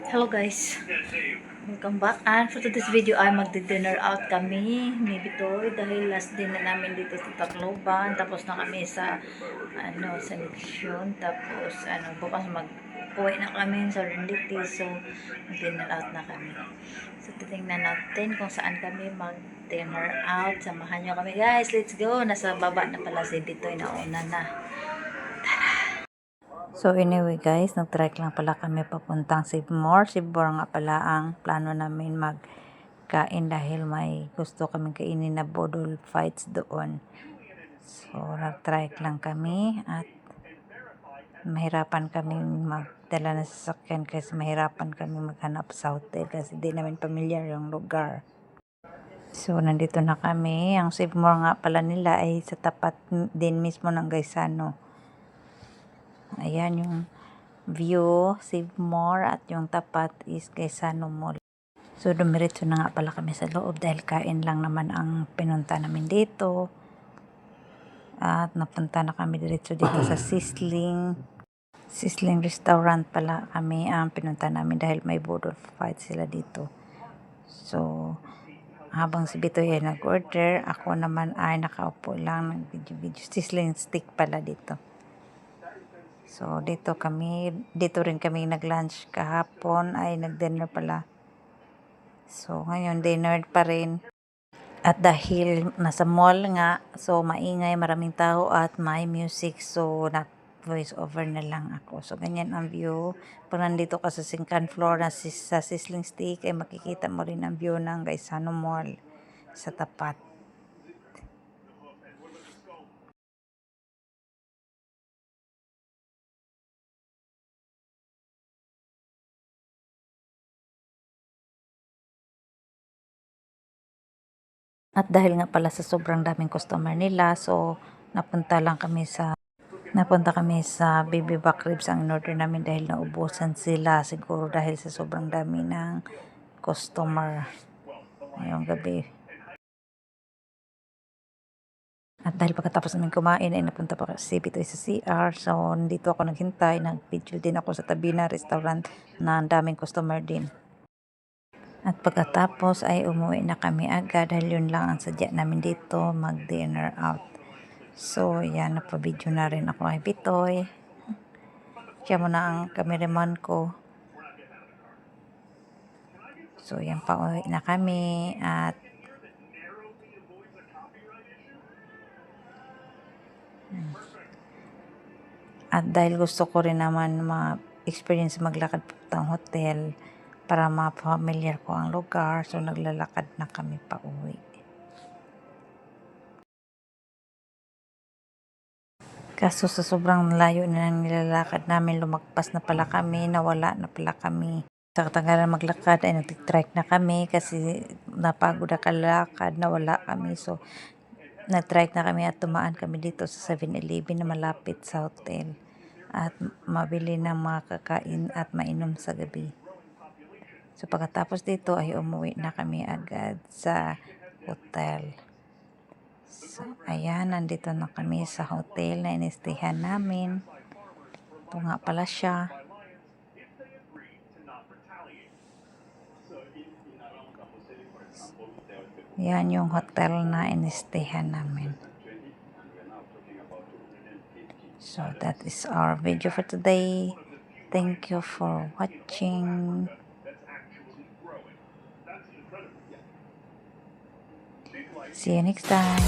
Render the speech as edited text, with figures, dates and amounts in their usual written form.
Hello guys, welcome back. And for today's video ay magdi-dinner out kami ni Bitoy dahil last din na namin dito sa Tacloban. Tapos na kami sa sa leksyon. Tapos bukas mag-uwi na kami sa Renditi. So mag-dinner out na kami. So titingnan natin kung saan kami mag-dinner out. Samahan nyo kami guys. Let's go. Nasa baba na pala si Bitoy, nauna na. So anyway guys, nag-try lang pala kami papuntang Sibmore. Sibmore nga pala ang plano namin magkain dahil may gusto kaming kainin na budol fights doon. So nag-try lang kami at mahirapan kami magdala ng sasakyan kasi mahirapan kami maghanap sa hotel kasi di namin pamilyar yung lugar. So nandito na kami. Ang Sibmore nga pala nila ay sa tapat din mismo ng Gaisano. Ayan yung view, Sibmore, at yung tapat is Gaisano Mall. So dumiretso na nga pala kami sa loob dahil kain lang naman ang pinunta namin dito. At napunta na kami diretso dito sa Sizzling Restaurant pala kami ang pinunta namin dahil may budol fight sila dito. So habang si Bitoy ay nag-order, ako naman ay nakaupo lang nag-video. Sizzling stick pala dito. So dito rin kami nag-lunch kahapon, ay nag-dinner pala. So ngayon dinner pa rin. At dahil nasa mall nga, so maingay, maraming tao at may music, so voice over na lang ako. So ganyan ang view. Pag nandito ka sa second floor sa Sizzling Stick, ay makikita mo rin ang view ng Gaisano Mall sa tapat. At dahil nga pala sa sobrang daming customer nila, so napunta kami sa baby back ribs ang in-order namin dahil naubusan sila, siguro dahil sa sobrang dami ng customer ngayong gabi. At dahil pagkatapos namin kumain ay napunta pa si Bitoy sa CR, so nandito ako naghintay, nag-video din ako sa tabi na restaurant na ang daming customer din. At pagkatapos ay umuwi na kami agad dahil yun lang ang sadya namin dito, mag-dinner out. So yan, napabidyo na rin ako kay Bitoy. Siya muna ang cameraman ko. So yan, pauwi na kami at dahil gusto ko rin naman ma-experience maglakad papuntang hotel para ma-familiar ko ang lugar, so naglalakad na kami pauwi. Kaso sa sobrang layo na nilalakad namin, lumagpas na pala kami, nawala na pala kami. Sa katagalan maglakad ay nag-trike na kami kasi napagod na kalakad, nawala kami. So nag-trike na kami at tumaan kami dito sa 7-Eleven na malapit sa hotel at mabili ng mga kakain at mainom sa gabi. So pagkatapos dito ay umuwi na kami agad sa hotel. So ayan, nandito na kami sa hotel na inistihan namin. Ito nga pala siya. Yan yung hotel na inistihan namin. So that is our video for today. Thank you for watching. See you next time.